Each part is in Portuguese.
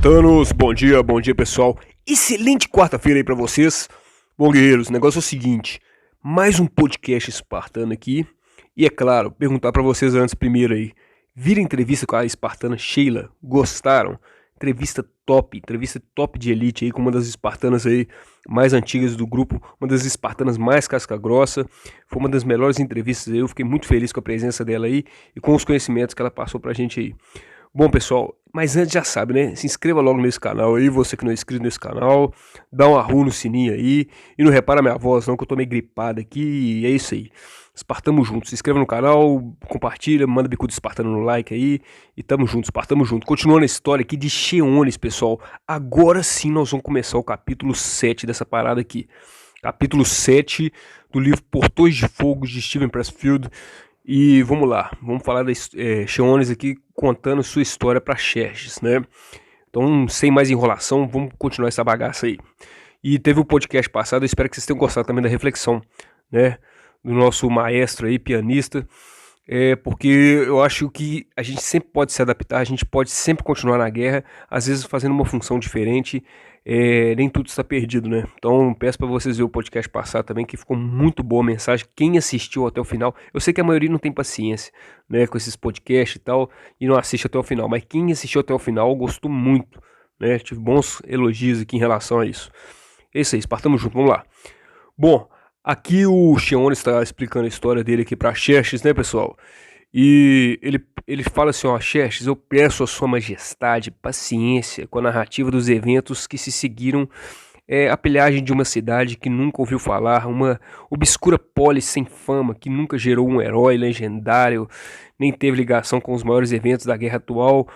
Espartanos, bom dia pessoal, excelente quarta-feira aí pra vocês. Bom guerreiros, o negócio é o seguinte, mais um podcast espartano aqui. E é claro, perguntar pra vocês antes primeiro aí, viram a entrevista com a espartana Sheila? Gostaram? Entrevista top de elite aí com uma das espartanas aí mais antigas do grupo, uma das espartanas mais casca grossa. Foi uma das melhores entrevistas aí, eu fiquei muito feliz com a presença dela aí e com os conhecimentos que ela passou pra gente aí. Bom pessoal, mas antes já sabe, né? Se inscreva logo nesse canal aí, você que não é inscrito nesse canal, dá um arru no sininho aí, e não repara minha voz não, que eu tô meio gripado aqui, e é isso aí. Espartamos juntos, se inscreva no canal, compartilha, manda bicudo espartano no like aí, e tamo junto, espartamos juntos. Continuando a história aqui de Cheones, pessoal, agora sim nós vamos começar o capítulo 7 dessa parada aqui. Capítulo 7 do livro Portões de Fogo de Steven Pressfield. E vamos lá, vamos falar da Cheones aqui contando sua história para Xerxes, né? Então, sem mais enrolação, vamos continuar essa bagaça aí. E teve o podcast passado, eu espero que vocês tenham gostado também da reflexão, né? Do nosso maestro aí, pianista. Porque eu acho que a gente sempre pode se adaptar, a gente pode sempre continuar na guerra, às vezes fazendo uma função diferente. Nem tudo está perdido, né? Então peço para vocês ver o podcast passado também, que ficou muito boa a mensagem. Quem assistiu até o final, eu sei que a maioria não tem paciência, né, com esses podcasts e tal, e não assiste até o final, mas quem assistiu até o final gostou muito, né? Tive bons elogios aqui em relação a isso. É isso aí, espartamos junto, vamos lá. Bom, aqui o Cheones está explicando a história dele aqui para Xerxes, né, pessoal? E ele fala assim, ó, Xerxes, eu peço a sua majestade paciência com a narrativa dos eventos que se seguiram a pilhagem de uma cidade que nunca ouviu falar, uma obscura polis sem fama, que nunca gerou um herói legendário, nem teve ligação com os maiores eventos da guerra atual,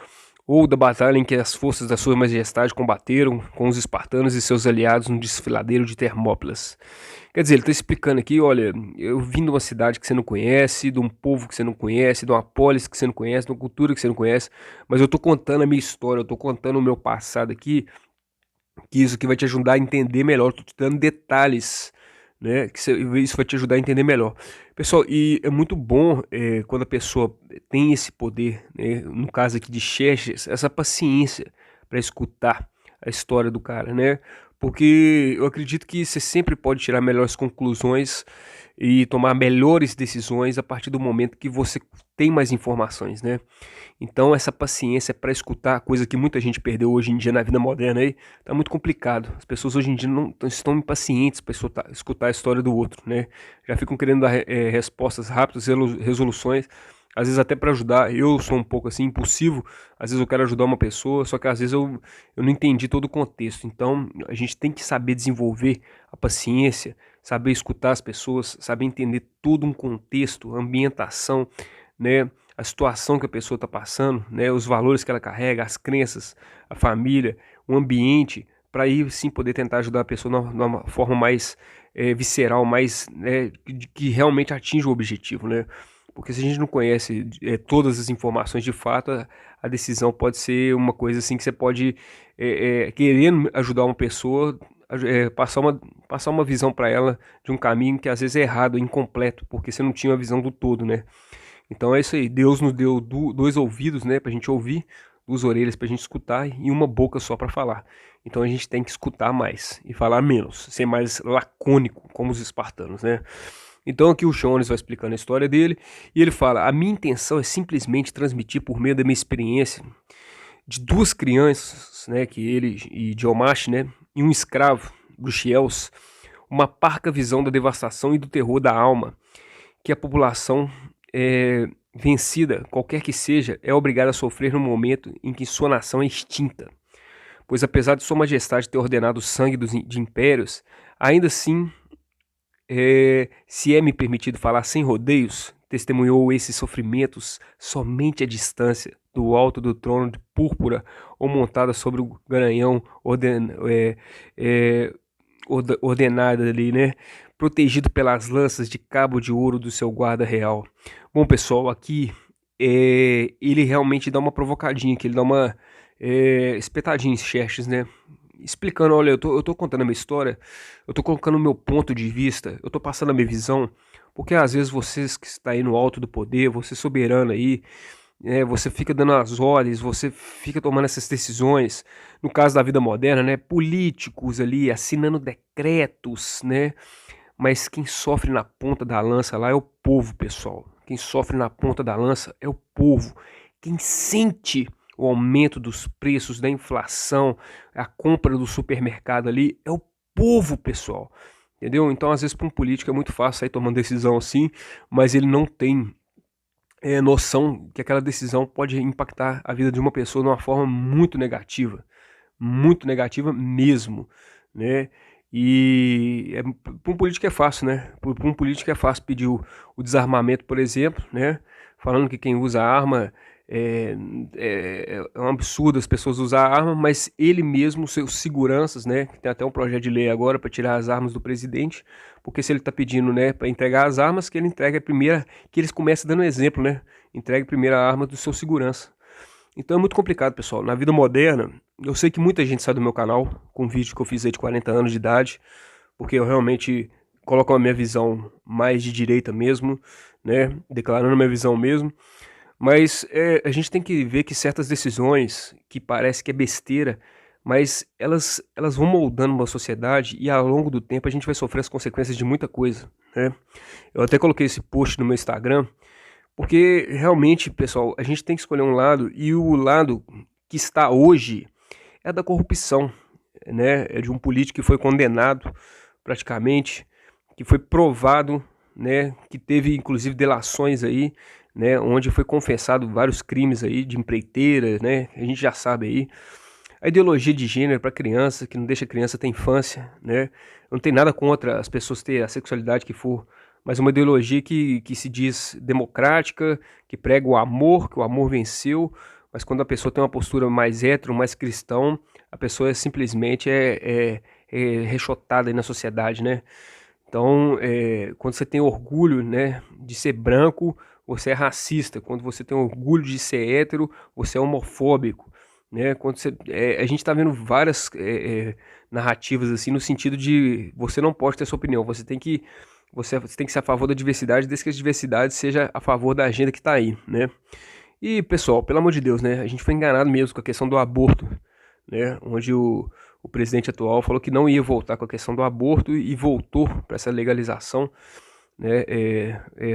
ou da batalha em que as forças da sua majestade combateram com os espartanos e seus aliados no desfiladeiro de Termópilas. Quer dizer, ele está explicando aqui, olha, eu vim de uma cidade que você não conhece, de um povo que você não conhece, de uma polis que você não conhece, de uma cultura que você não conhece, mas eu estou contando a minha história, eu estou contando o meu passado aqui, que isso aqui vai te ajudar a entender melhor, estou te dando detalhes, né, que isso vai te ajudar a entender melhor. Pessoal, e é muito bom quando a pessoa tem esse poder, né, no caso aqui de Xerxes, essa paciência para escutar a história do cara, né? Porque eu acredito que você sempre pode tirar melhores conclusões e tomar melhores decisões a partir do momento que você tem mais informações, né? Então essa paciência para escutar, coisa que muita gente perdeu hoje em dia na vida moderna aí, tá muito complicado. As pessoas hoje em dia não estão impacientes para escutar a história do outro, né? Já ficam querendo dar respostas rápidas, resoluções. Às vezes até para ajudar, eu sou um pouco assim, impulsivo, às vezes eu quero ajudar uma pessoa, só que às vezes eu não entendi todo o contexto, então a gente tem que saber desenvolver a paciência, saber escutar as pessoas, saber entender todo um contexto, a ambientação, né, a situação que a pessoa está passando, né, os valores que ela carrega, as crenças, a família, o ambiente, para aí sim poder tentar ajudar a pessoa de uma forma mais visceral, mais, né, que realmente atinja o objetivo, né? Porque se a gente não conhece todas as informações de fato, a decisão pode ser uma coisa assim que você pode, querendo ajudar uma pessoa, passar uma visão para ela de um caminho que às vezes é errado, incompleto, porque você não tinha a visão do todo, né? Então é isso aí, Deus nos deu dois ouvidos, né, pra gente ouvir, duas orelhas pra gente escutar e uma boca só para falar. Então a gente tem que escutar mais e falar menos, ser mais lacônico, como os espartanos, né? Então aqui o Cheones vai explicando a história dele e ele fala, a minha intenção é simplesmente transmitir por meio da minha experiência de duas crianças, né, que ele e Diomache, né, e um escravo, Bruxiels, uma parca visão da devastação e do terror da alma, que a população vencida, qualquer que seja, é obrigada a sofrer no momento em que sua nação é extinta. Pois apesar de sua majestade ter ordenado o sangue de impérios, ainda assim se é me permitido falar sem rodeios, testemunhou esses sofrimentos somente à distância, do alto do trono de púrpura ou montada sobre o garanhão ordenada ali, né? Protegido pelas lanças de cabo de ouro do seu guarda real. Bom, pessoal, aqui ele realmente dá uma provocadinha, que ele dá uma espetadinha em Xerxes, né? Explicando, olha, eu tô contando a minha história, eu tô colocando o meu ponto de vista, eu tô passando a minha visão, porque às vezes vocês que está aí no alto do poder, você soberano aí, né? Você fica dando as ordens, você fica tomando essas decisões. No caso da vida moderna, né? Políticos ali assinando decretos, né? Mas quem sofre na ponta da lança lá é o povo, pessoal. Quem sofre na ponta da lança é o povo. Quem sente o aumento dos preços, da inflação, a compra do supermercado ali, é o povo, pessoal. Entendeu? Então, às vezes, para um político é muito fácil sair tomando decisão assim, mas ele não tem noção que aquela decisão pode impactar a vida de uma pessoa de uma forma muito negativa mesmo, né? E para um político é fácil, né? Para um político é fácil pedir o desarmamento, por exemplo, né? Falando que quem usa arma é um absurdo as pessoas usar arma, mas ele mesmo, seus seguranças, né? Que tem até um projeto de lei agora para tirar as armas do presidente, porque se ele está pedindo, né, para entregar as armas, que ele entregue a primeira, que eles comecem dando exemplo, né? Entregue primeiro a arma do seu segurança. Então é muito complicado, pessoal. Na vida moderna, eu sei que muita gente sai do meu canal com um vídeo que eu fiz aí de 40 anos de idade, porque eu realmente coloco a minha visão mais de direita mesmo, né? Declarando a minha visão mesmo. Mas a gente tem que ver que certas decisões, que parece que é besteira, mas elas vão moldando uma sociedade e ao longo do tempo a gente vai sofrer as consequências de muita coisa, né? Eu até coloquei esse post no meu Instagram, porque realmente, pessoal, a gente tem que escolher um lado e o lado que está hoje é da corrupção, né? É de um político que foi condenado praticamente, que foi provado, né? Que teve inclusive delações aí, né? Onde foi confessado vários crimes aí de empreiteira, né? A gente já sabe aí. A ideologia de gênero para criança, que não deixa a criança ter infância, né? Não tem nada contra as pessoas ter a sexualidade que for, mas uma ideologia que se diz democrática, que prega o amor, que o amor venceu, mas quando a pessoa tem uma postura mais hétero, mais cristão, a pessoa simplesmente é rechotada aí na sociedade, né? Então, quando você tem orgulho, né, de ser branco, você é racista. Quando você tem orgulho de ser hétero, você é homofóbico, né? Quando a gente está vendo várias narrativas assim no sentido de você não pode ter sua opinião, você tem que ser a favor da diversidade, desde que a diversidade seja a favor da agenda que está aí, né? E pessoal, pelo amor de Deus, né? A gente foi enganado mesmo com a questão do aborto, né? Onde o presidente atual falou que não ia voltar com a questão do aborto e voltou para essa legalização, né,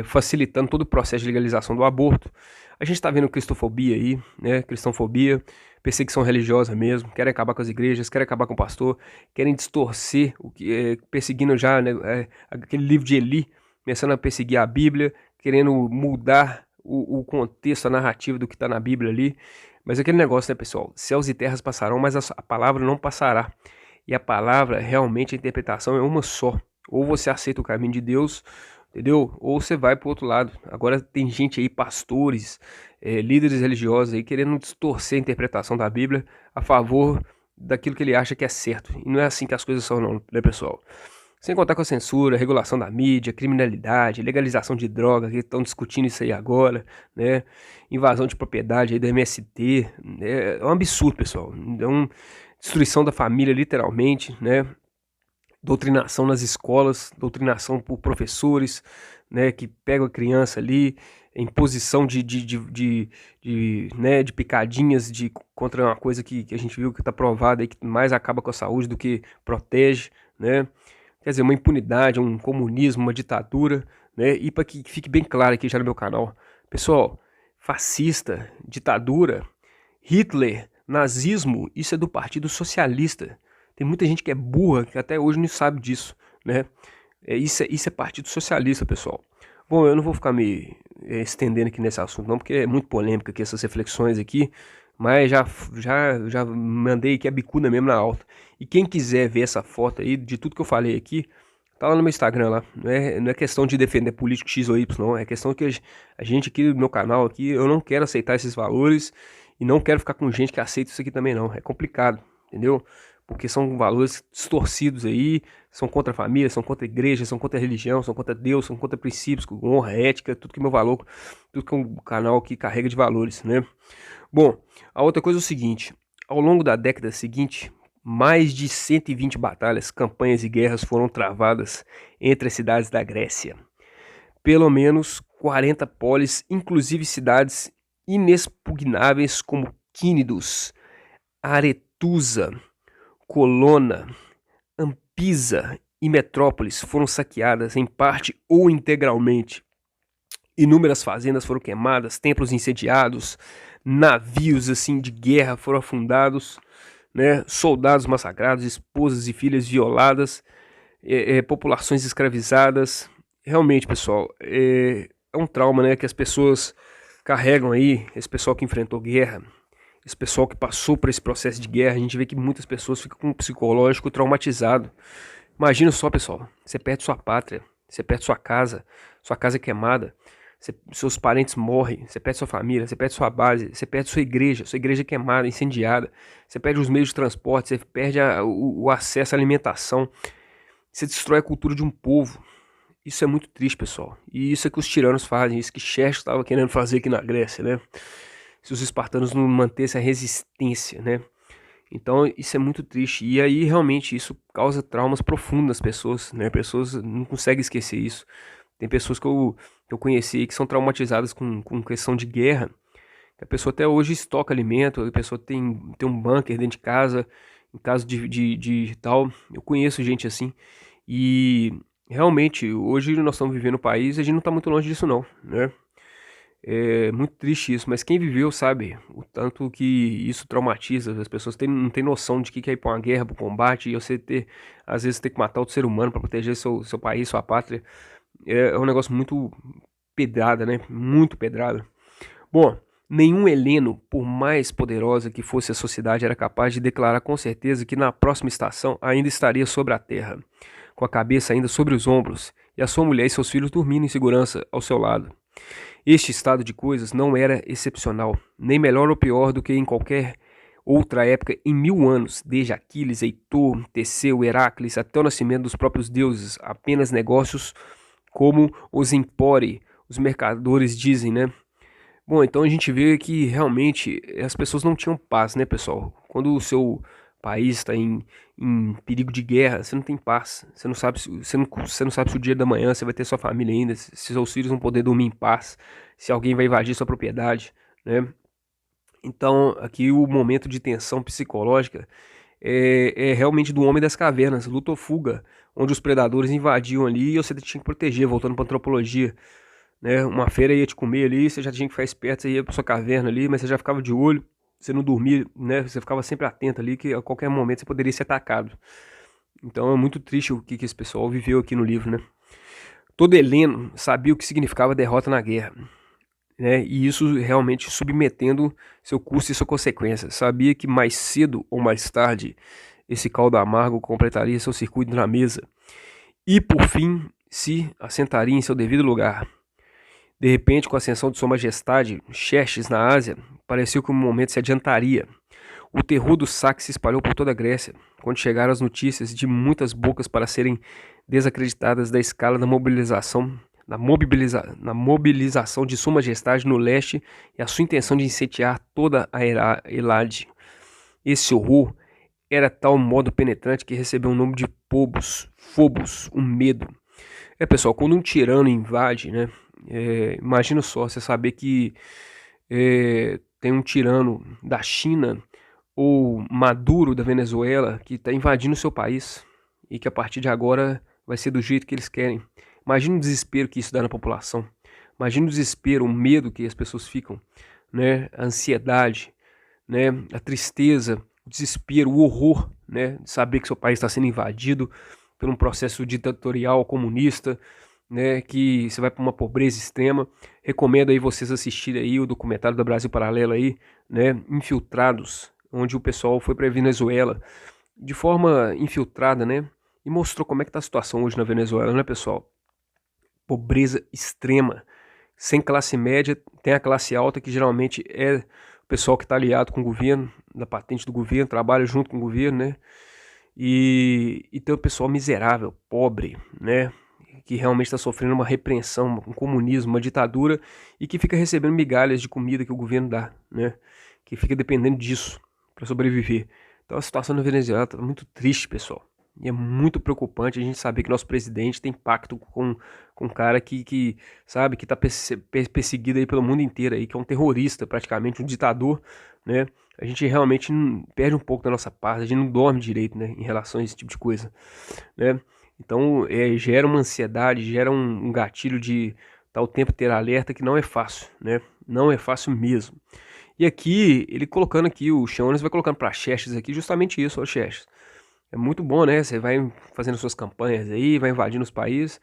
facilitando todo o processo de legalização do aborto. A gente está vendo cristofobia aí, né, cristãofobia, perseguição religiosa mesmo, querem acabar com as igrejas, querem acabar com o pastor, querem distorcer, perseguindo já, né, aquele livro de Eli, começando a perseguir a Bíblia, querendo mudar o contexto, a narrativa do que está na Bíblia ali. Mas aquele negócio, né, pessoal, céus e terras passarão, mas a palavra não passará. E a palavra, realmente, a interpretação é uma só. Ou você aceita o caminho de Deus, entendeu? Ou você vai para o outro lado. Agora tem gente aí, pastores, líderes religiosos aí, querendo distorcer a interpretação da Bíblia a favor daquilo que ele acha que é certo. E não é assim que as coisas são não, né, pessoal? Sem contar com a censura, regulação da mídia, criminalidade, legalização de drogas, que estão discutindo isso aí agora, né? Invasão de propriedade aí da MST, é um absurdo, pessoal. Então, destruição da família, literalmente, né? Doutrinação nas escolas, doutrinação por professores, né, que pegam a criança ali, imposição né, de picadinhas contra uma coisa que a gente viu que está provada e que mais acaba com a saúde do que protege, né? Quer dizer, uma impunidade, um comunismo, uma ditadura, né? E para que fique bem claro aqui já no meu canal, pessoal, fascista, ditadura, Hitler, nazismo, isso é do Partido Socialista. Tem muita gente que é burra, que até hoje não sabe disso, né? Isso é Partido Socialista, pessoal. Bom, eu não vou ficar me estendendo aqui nesse assunto não, porque é muito polêmica aqui essas reflexões aqui, mas já mandei aqui a bicuda mesmo na alta. E quem quiser ver essa foto aí, de tudo que eu falei aqui, tá lá no meu Instagram lá. Não é questão de defender político X ou Y, não. É questão que a gente aqui no meu canal aqui, eu não quero aceitar esses valores e não quero ficar com gente que aceita isso aqui também não. É complicado, entendeu? Porque são valores distorcidos aí, são contra a família, são contra a igreja, são contra a religião, são contra Deus, são contra princípios, honra, ética, tudo que meu valor, tudo que um canal aqui carrega de valores, né? Bom, a outra coisa é o seguinte, ao longo da década seguinte, mais de 120 batalhas, campanhas e guerras foram travadas entre as cidades da Grécia. Pelo menos 40 polis, inclusive cidades inexpugnáveis como Quínidos, Aretusa, Colonna, Ampisa e Metrópolis foram saqueadas em parte ou integralmente. Inúmeras fazendas foram queimadas, templos incendiados, navios assim de guerra foram afundados, né? Soldados massacrados, esposas e filhas violadas, populações escravizadas. Realmente, pessoal, é um trauma, né, que as pessoas carregam aí, esse pessoal que enfrentou guerra, esse pessoal que passou por esse processo de guerra. A gente vê que muitas pessoas ficam com um psicológico traumatizado. Imagina só, pessoal, você perde sua pátria, você perde sua casa é queimada, seus parentes morrem, você perde sua família, você perde sua base, você perde sua igreja é queimada, incendiada, você perde os meios de transporte, você perde o acesso à alimentação, você destrói a cultura de um povo. Isso é muito triste, pessoal. E isso é que os tiranos fazem, isso que Xerxes estava querendo fazer aqui na Grécia, né? Se os espartanos não mantessem a resistência, né? Então isso é muito triste. E aí realmente isso causa traumas profundos nas pessoas, né? Pessoas não conseguem esquecer isso. Tem pessoas que eu conheci que são traumatizadas com questão de guerra. A pessoa até hoje estoca alimento, a pessoa tem um bunker dentro de casa, em caso de tal. Eu conheço gente assim. E realmente, hoje nós estamos vivendo um país e a gente não está muito longe disso não, né? É muito triste isso, mas quem viveu sabe o tanto que isso traumatiza. As pessoas não têm noção de que é ir para uma guerra, para um combate, e você às vezes ter que matar outro ser humano para proteger seu país, sua pátria. É um negócio muito pedrada, né? Muito pedrada. Bom, nenhum heleno, por mais poderosa que fosse a sociedade, era capaz de declarar com certeza que na próxima estação ainda estaria sobre a terra, com a cabeça ainda sobre os ombros, e a sua mulher e seus filhos dormindo em segurança ao seu lado. Este estado de coisas não era excepcional, nem melhor ou pior do que em qualquer outra época em 1000 anos, desde Aquiles, Heitor, Teseu, Heracles, até o nascimento dos próprios deuses, apenas negócios como os empore, os mercadores dizem, né? Bom, então a gente vê que realmente as pessoas não tinham paz, né, pessoal? Quando o seu país está em perigo de guerra, você não tem paz. Você não sabe você não sabe se o dia da manhã você vai ter sua família ainda, se seus filhos vão poder dormir em paz, se alguém vai invadir sua propriedade, né? Então, aqui o momento de tensão psicológica é realmente do homem das cavernas, luta ou fuga, onde os predadores invadiam ali e você tinha que proteger, voltando para antropologia, né? Uma fera ia te comer ali, você já tinha que ficar esperto, você ia para sua caverna ali, mas você já ficava de olho, você não dormia, né? Você ficava sempre atento ali, que a qualquer momento você poderia ser atacado. Então é muito triste o que esse pessoal viveu aqui no livro, né? Todo heleno sabia o que significava derrota na guerra, né? E isso realmente submetendo seu curso e sua consequência. Sabia que mais cedo ou mais tarde esse caldo amargo completaria seu circuito na mesa e, por fim, se assentaria em seu devido lugar. De repente, com a ascensão de sua majestade, Xerxes na Ásia, pareceu que o momento se adiantaria. O terror do saque se espalhou por toda a Grécia, quando chegaram as notícias de muitas bocas para serem desacreditadas da escala da mobilização, na mobilização de sua majestade no leste e a sua intenção de incendiar toda a Helade. Esse horror era tal modo penetrante que recebeu o nome de Phobos, o medo. Pessoal, quando um tirano invade, né? Imagina só, você saber que tem um tirano da China ou Maduro da Venezuela que está invadindo o seu país e que a partir de agora vai ser do jeito que eles querem. Imagina o desespero que isso dá na população. Imagina o desespero, o medo que as pessoas ficam, né? A ansiedade, né? A tristeza, o desespero, o horror, né? De saber que seu país está sendo invadido por um processo ditatorial comunista, né, que você vai para uma pobreza extrema. Recomendo aí vocês assistirem aí o documentário da Brasil Paralelo aí, né, Infiltrados, onde o pessoal foi para a Venezuela de forma infiltrada, né, e mostrou como é que tá a situação hoje na Venezuela, né, pessoal? Pobreza extrema, sem classe média, tem a classe alta que geralmente é o pessoal que está aliado com o governo, da patente do governo, trabalha junto com o governo, né, e tem o pessoal miserável, pobre, né, que realmente está sofrendo uma repreensão, um comunismo, uma ditadura e que fica recebendo migalhas de comida que o governo dá, né? Que fica dependendo disso para sobreviver. Então a situação na Venezuela está muito triste, pessoal. E é muito preocupante a gente saber que nosso presidente tem pacto com um cara sabe, que tá perseguido aí pelo mundo inteiro aí, que é um terrorista praticamente, um ditador, né? A gente realmente perde um pouco da nossa paz, a gente não dorme direito, né, em relação a esse tipo de coisa, né? Então, gera uma ansiedade, gera um gatilho de tal tempo ter alerta que não é fácil, né? Não é fácil mesmo. E aqui, ele colocando aqui, o Jones vai colocando para Xerxes aqui justamente isso, ó, Xerxes. É muito bom, né? Você vai fazendo suas campanhas aí, vai invadindo os países,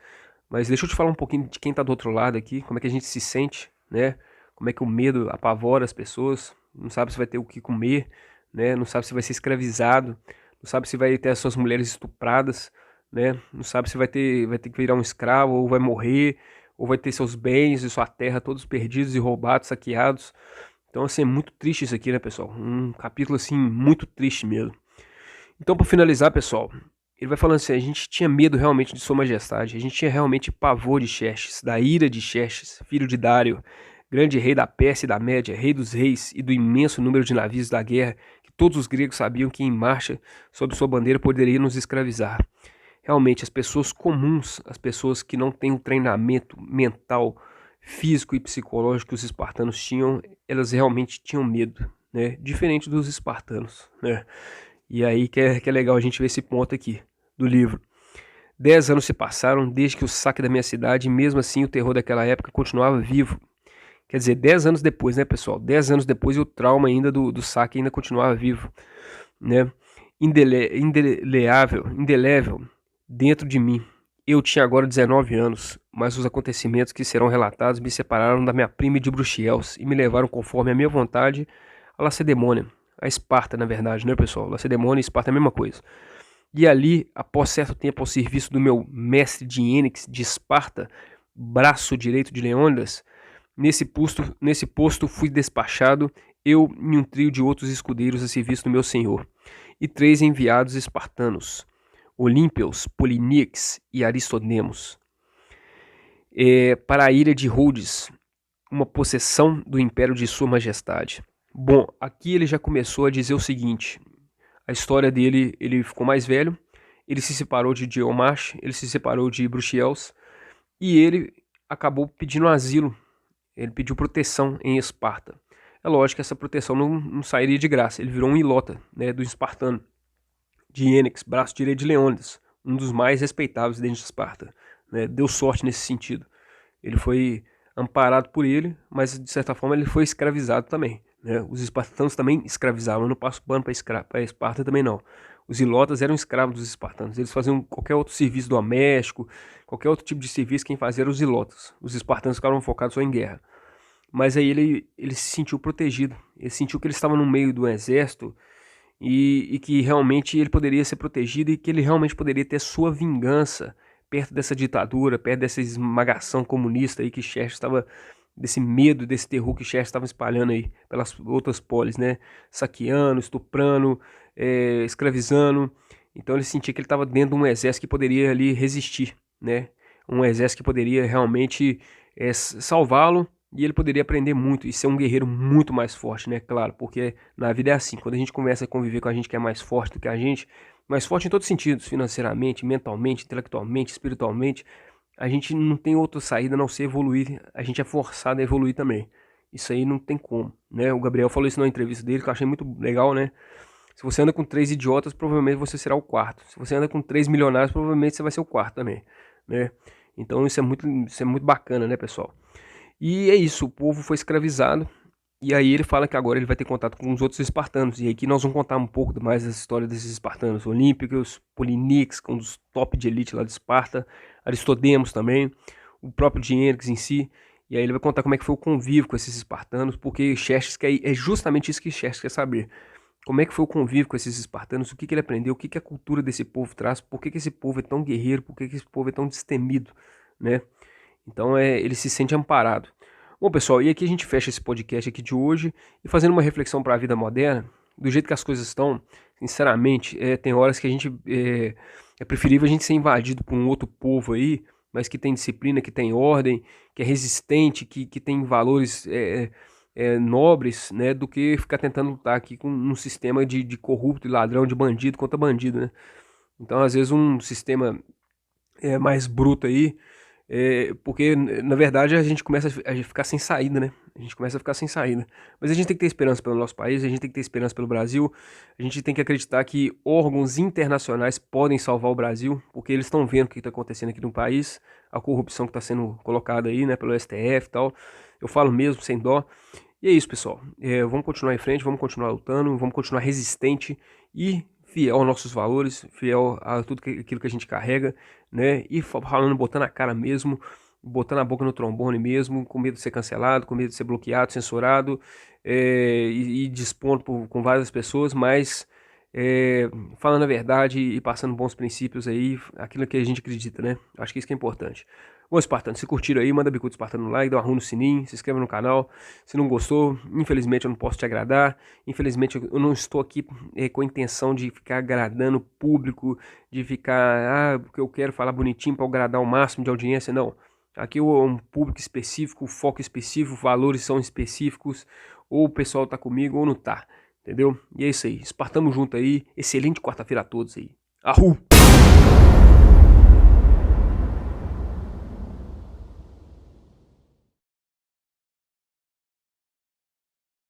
mas deixa eu te falar um pouquinho de quem tá do outro lado aqui, como é que a gente se sente, né? Como é que o medo apavora as pessoas, não sabe se vai ter o que comer, né? Não sabe se vai ser escravizado, não sabe se vai ter as suas mulheres estupradas, né? Não sabe se vai ter que virar um escravo, ou vai morrer, ou vai ter seus bens e sua terra todos perdidos e roubados, saqueados. Então, assim, é muito triste isso aqui, né, pessoal? Um capítulo, assim, muito triste mesmo. Então, para finalizar, pessoal, ele vai falando assim, a gente tinha medo realmente de sua majestade, a gente tinha realmente pavor de Xerxes, da ira de Xerxes, filho de Dário, grande rei da Pérsia e da Média, rei dos reis e do imenso número de navios da guerra, que todos os gregos sabiam que em marcha, sob sua bandeira, poderia nos escravizar. Realmente, as pessoas comuns, as pessoas que não têm um treinamento mental, físico e psicológico que os espartanos tinham, elas realmente tinham medo, né? Diferente dos espartanos, né? E aí que é legal a gente ver esse ponto aqui do livro. 10 anos se passaram desde que o saque da minha cidade, e mesmo assim o terror daquela época continuava vivo. Quer dizer, 10 anos depois, né, pessoal? 10 anos depois e o trauma ainda do saque ainda continuava vivo, né? Indelével dentro de mim. Eu tinha agora 19 anos, mas os acontecimentos que serão relatados me separaram da minha prima de Bruxelas e me levaram conforme a minha vontade a Lacedemônia. A Esparta, na verdade, né, pessoal? Lacedemônia e Esparta é a mesma coisa. E ali, após certo tempo ao serviço do meu mestre de Ênix de Esparta, braço direito de Leônidas, nesse posto fui despachado, eu e um trio de outros escudeiros a serviço do meu senhor, e 3 enviados espartanos, Olímpios, Poliníax e Aristodemos, para a ilha de Rhodes, uma possessão do império de sua majestade. Bom, aqui ele já começou a dizer o seguinte, a história dele, ele ficou mais velho, ele se separou de Diomache, ele se separou de Bruxelas, e ele acabou pedindo asilo, ele pediu proteção em Esparta. É lógico que essa proteção não sairia de graça, ele virou um ilota, né, do espartano, de Ênix, braço direito de Leônidas, um dos mais respeitáveis dentro de Esparta, né, deu sorte nesse sentido. Ele foi amparado por ele, mas de certa forma ele foi escravizado também, né? Os espartanos também escravizavam, eu não passo pano para Esparta também não. Os ilotas eram escravos dos espartanos, eles faziam qualquer outro serviço doméstico, qualquer outro tipo de serviço, quem fazia eram os ilotas. Os espartanos ficavam focados só em guerra. Mas aí ele se sentiu protegido, ele sentiu que ele estava no meio do exército e que realmente ele poderia ser protegido e que ele realmente poderia ter sua vingança perto dessa ditadura, perto dessa esmagação comunista aí que Xerxes estava, desse medo, desse terror que Xerxes estava espalhando aí pelas outras polis, né? Saqueando, estuprando, escravizando. Então ele sentia que ele estava dentro de um exército que poderia ali resistir, né? Um exército que poderia realmente salvá-lo e ele poderia aprender muito e ser um guerreiro muito mais forte, né? Claro, porque na vida é assim, quando a gente começa a conviver com a gente que é mais forte do que a gente, mais forte em todos os sentidos, financeiramente, mentalmente, intelectualmente, espiritualmente, a gente não tem outra saída a não ser evoluir, a gente é forçado a evoluir também. Isso aí não tem como, né? O Gabriel falou isso na entrevista dele, que eu achei muito legal, né? Se você anda com 3 idiotas, provavelmente você será o quarto. Se você anda com 3 milionários, provavelmente você vai ser o quarto também, né? Então isso é muito bacana, né, pessoal? E é isso, o povo foi escravizado, e aí ele fala que agora ele vai ter contato com os outros espartanos, e aqui nós vamos contar um pouco mais dessa história desses espartanos, Olímpicos, Polinix, um dos top de elite lá de Esparta, Aristodemos também, o próprio Diênix em si, e aí ele vai contar como é que foi o convívio com esses espartanos, porque Xerxes é justamente isso que Xerxes quer saber. Como é que foi o convívio com esses espartanos, o que ele aprendeu, o que a cultura desse povo traz, por que esse povo é tão guerreiro, por que esse povo é tão destemido, né? Então ele se sente amparado. Bom, pessoal, e aqui a gente fecha esse podcast aqui de hoje e fazendo uma reflexão para a vida moderna, do jeito que as coisas estão, sinceramente, tem horas que a gente é preferível a gente ser invadido por um outro povo aí, mas que tem disciplina, que tem ordem, que é resistente, que tem valores nobres, né, do que ficar tentando lutar aqui com um sistema de corrupto e ladrão, de bandido contra bandido, né? Então, às vezes, um sistema mais bruto aí, porque, na verdade, a gente começa a ficar sem saída, né? A gente começa a ficar sem saída. Mas a gente tem que ter esperança pelo nosso país, a gente tem que ter esperança pelo Brasil, a gente tem que acreditar que órgãos internacionais podem salvar o Brasil, porque eles estão vendo o que está acontecendo aqui no país, a corrupção que está sendo colocada aí, né, pelo STF e tal. Eu falo mesmo, sem dó. E é isso, pessoal. Vamos continuar em frente, vamos continuar lutando, vamos continuar resistente e fiel aos nossos valores, fiel a tudo aquilo que a gente carrega, né? E falando, botando a cara mesmo, botando a boca no trombone mesmo, com medo de ser cancelado, com medo de ser bloqueado, censurado, e dispondo com várias pessoas, mas falando a verdade e passando bons princípios aí, aquilo que a gente acredita, né? Acho que isso que é importante. Bom, Espartano, se curtiram aí, manda bicudo Espartano no like, dá um arrumo no sininho, se inscreva no canal. Se não gostou, infelizmente eu não posso te agradar. Infelizmente eu não estou aqui com a intenção de ficar agradando o público, de ficar, porque eu quero falar bonitinho para agradar o máximo de audiência, não. Aqui é um público específico, foco específico, valores são específicos, ou o pessoal tá comigo ou não tá, entendeu? E é isso aí, Espartamo junto aí, excelente quarta-feira a todos aí. Arru!